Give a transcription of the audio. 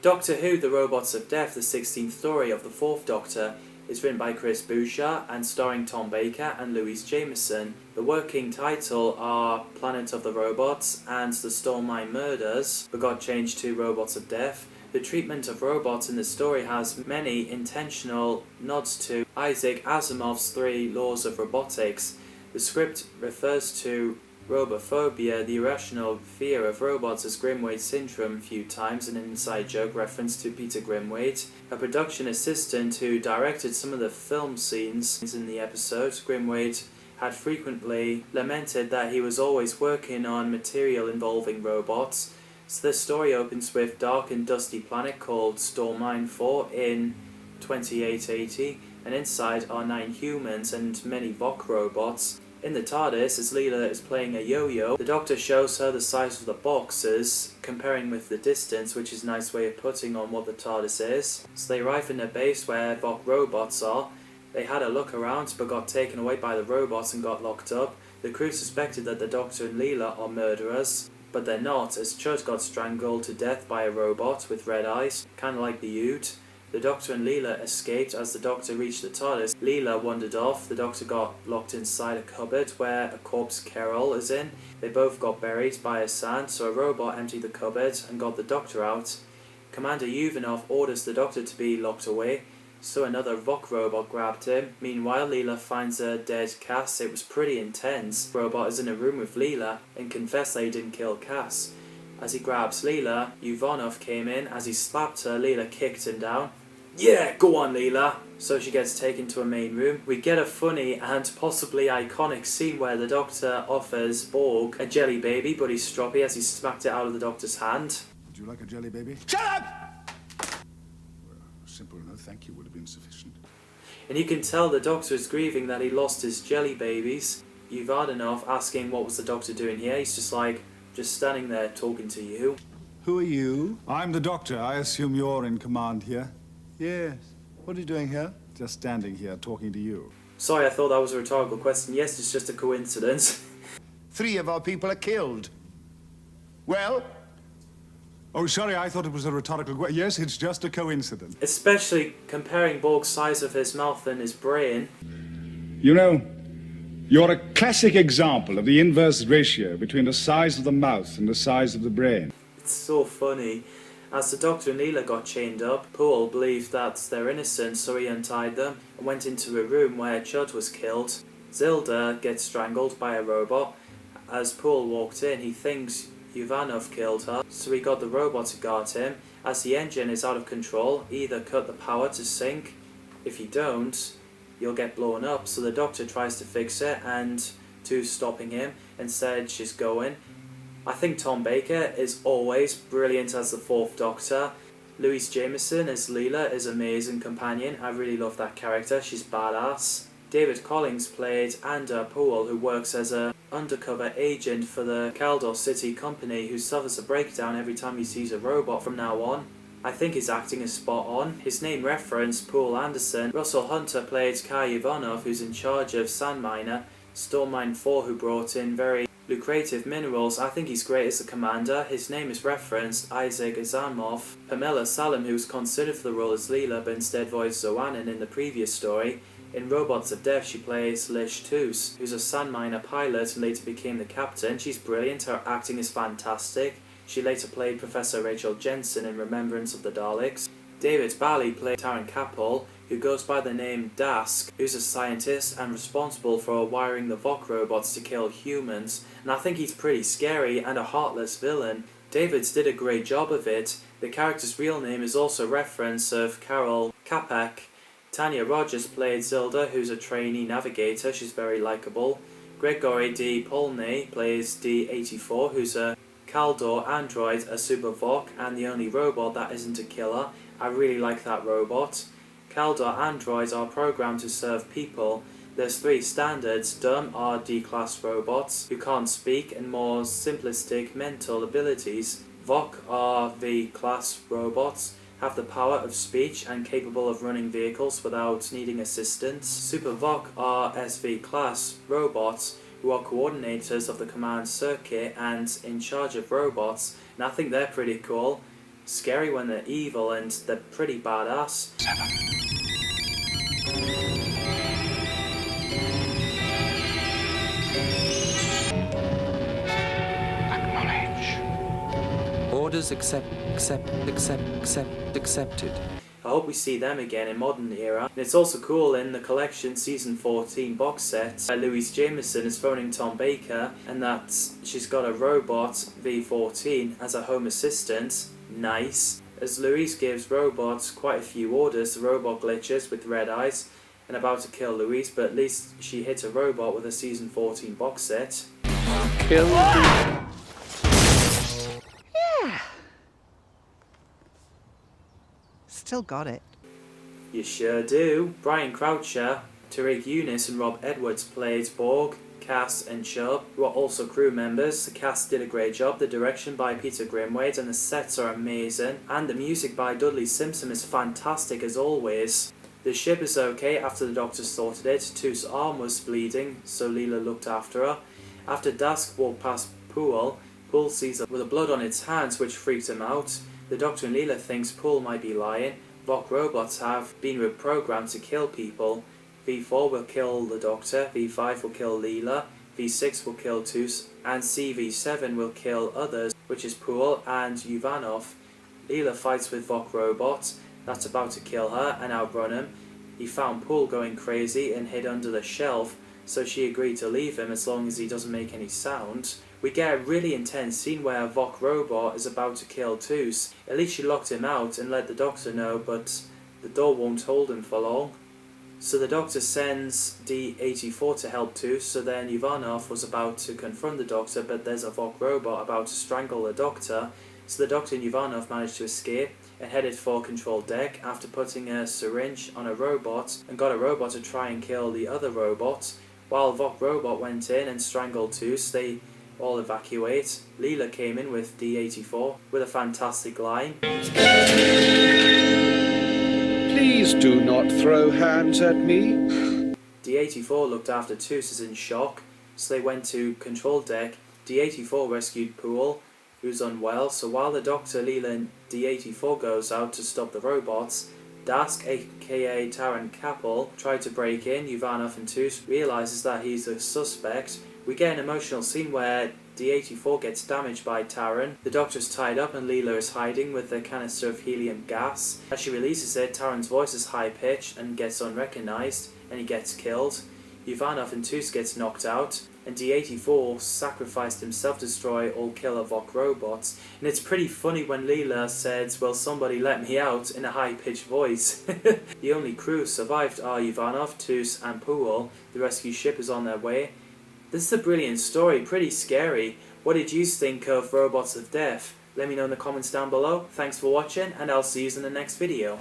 Doctor Who, The Robots of Death, the 16th story of the 4th Doctor, is written by Chris Boucher and starring Tom Baker and Louise Jameson. The working title are Planet of the Robots and The Storm Mine Murders, but got changed to Robots of Death. The treatment of robots in the story has many intentional nods to Isaac Asimov's 3 laws of robotics. The script refers to robophobia, the irrational fear of robots, as Grimwade syndrome a few times, an inside joke reference to Peter Grimwade. A production assistant who directed some of the film scenes in the episode, Grimwade, had frequently lamented that he was always working on material involving robots. So the story opens with dark and dusty planet called Storm Mine 4 in 2880, and inside are 9 humans and many Vok robots. In the TARDIS, as Leela is playing a yo-yo, the Doctor shows her the size of the boxes, comparing with the distance, which is a nice way of putting on what the TARDIS is. So they arrive in their base where Vok robots are. They had a look around, but got taken away by the robots and got locked up. The crew suspected that the Doctor and Leela are murderers, but they're not, as Chud got strangled to death by a robot with red eyes, kinda like the Ood. The Doctor and Leela escaped. As the Doctor reached the TARDIS, Leela wandered off. The Doctor got locked inside a cupboard where a corpse Carol is in. They both got buried by a sand, so a robot emptied the cupboard and got the Doctor out. Commander Yuvanov orders the Doctor to be locked away, so another Vok robot grabbed him. Meanwhile, Leela finds a dead Cass. It was pretty intense. The robot is in a room with Leela and confessed that he didn't kill Cass. As he grabs Leela, Yuvanov came in. As he slapped her, Leela kicked him down. Yeah, go on Leela! So she gets taken to a main room. We get a funny and possibly iconic scene where the Doctor offers Borg a jelly baby, but he's stroppy as he smacked it out of the Doctor's hand. Would you like a jelly baby? Shut up! Well, simple enough, thank you would have been sufficient. And you can tell the Doctor is grieving that he lost his jelly babies. Yuvanov asking what was the Doctor doing here. He's just like, just standing there talking to you. Who are you? I'm the Doctor. I assume you're in command here. Yes. What are you doing here? Just standing here talking to you. Sorry, I thought that was a rhetorical question. Yes, it's just a coincidence. 3 of our people are killed. Well? Oh, sorry, I thought it was a rhetorical question. Yes, it's just a coincidence. Especially comparing Borg's size of his mouth and his brain. You know, you're a classic example of the inverse ratio between the size of the mouth and the size of the brain. It's so funny. As the Doctor and Leela got chained up, Paul believed that they're innocent, so he untied them and went into a room where Chud was killed. Zilda gets strangled by a robot. As Paul walked in, he thinks Yuvanov killed her, so he got the robot to guard him. As the engine is out of control, either cut the power to sink. If you don't, you'll get blown up, so the Doctor tries to fix it, and Tu's stopping him. Instead, she's going. I think Tom Baker is always brilliant as the 4th Doctor. Louise Jameson as Leela is an amazing companion. I really love that character. She's badass. David Collins played Ander Poole, who works as an undercover agent for the Caldor City Company, who suffers a breakdown every time he sees a robot from now on. I think his acting is spot on. His name referenced Poul Anderson. Russell Hunter played Kai Ivanov, who's in charge of Sand Miner. Storm Mine 4, who brought in very lucrative minerals. I think he's great as a commander. His name is referenced Isaac Asimov. Pamela Salem, who was considered for the role as Leela but instead voiced Zoannan in the previous story. In Robots of Death she plays Lish Toos, who's a sand miner pilot and later became the captain. She's brilliant, her acting is fantastic. She later played Professor Rachel Jensen in Remembrance of the Daleks. David Bally played Taran Kapol, who goes by the name Dask, who's a scientist and responsible for wiring the Vok robots to kill humans, and I think he's pretty scary and a heartless villain. Davids did a great job of it. The character's real name is also a reference of Carol Kapak. Tanya Rogers played Zilda, who's a trainee navigator. She's very likeable. Gregory D. Polney plays D-84, who's a Caldor android, a super Vok, and the only robot that isn't a killer. I really like that robot. Caldor androids are programmed to serve people. There's 3 standards. Dumb are D-class robots who can't speak and more simplistic mental abilities. Vok are V-class robots, have the power of speech and capable of running vehicles without needing assistance. Super Vok are SV-class robots who are coordinators of the command circuit and in charge of robots, and I think they're pretty cool. scary when they're evil, and they're pretty badass. Orders accepted. I hope we see them again in modern era. And it's also cool in the collection season 14 box set, Louise Jameson is phoning Tom Baker, and that she's got a robot V14 as a home assistant. Nice. As Louise gives robots quite a few orders, the robot glitches with red eyes and about to kill Louise, but at least she hit a robot with a season 14 box set. Kill. Yeah. Still got it. You sure do. Brian Croucher, Tariq Eunice and Rob Edwards played Borg, Cass and Chubb, who are also crew members. The cast did a great job. The direction by Peter Grimwade and the sets are amazing, and the music by Dudley Simpson is fantastic as always. The ship is okay after the doctor sorted it. Too's arm was bleeding, so Leela looked after her. After Dask walked past Poole sees her with blood on its hands, which freaked him out. The Doctor and Leela thinks Poole might be lying. Vok robots have been reprogrammed to kill people. V4 will kill the Doctor, V5 will kill Leela, V6 will kill Toos, and CV7 will kill others, which is Poole and Uvanov. Leela fights with Vok robot that's about to kill her and outrun him. He found Poole going crazy and hid under the shelf, so she agreed to leave him as long as he doesn't make any sound. We get a really intense scene where a Vok robot is about to kill Toos. At least she locked him out and let the Doctor know, but the door won't hold him for long. So the Doctor sends D-84 to help Toos, so then Uvanov was about to confront the Doctor, but there's a Vok robot about to strangle the Doctor. So the Doctor and Uvanov managed to escape and headed for control deck after putting a syringe on a robot and got a robot to try and kill the other robot. While Vok robot went in and strangled Toos, they all evacuate. Leela came in with D-84 with a fantastic line. Please do not throw hands at me. D-84 looked after Toos as in shock, so they went to control deck. D-84 rescued Poole, who's unwell, so while the Doctor, Leela and D-84 goes out to stop the robots, Dask, aka Taran Kapl, tried to break in. Uvanov and Toos realises that he's a suspect. We get an emotional scene where D-84 gets damaged by Taran. The Doctor's tied up and Leela is hiding with a canister of helium gas. As she releases it, Taran's voice is high-pitched and gets unrecognised, and he gets killed. Uvanov and Toos gets knocked out, and D-84 sacrificed himself to destroy all killer Vok robots. And it's pretty funny when Leela says, "Will somebody let me out?" in a high-pitched voice. The only crew survived are Uvanov, Toos and Poole. The rescue ship is on their way. This is a brilliant story, pretty scary. What did you think of Robots of Death? Let me know in the comments down below. Thanks for watching, and I'll see you in the next video.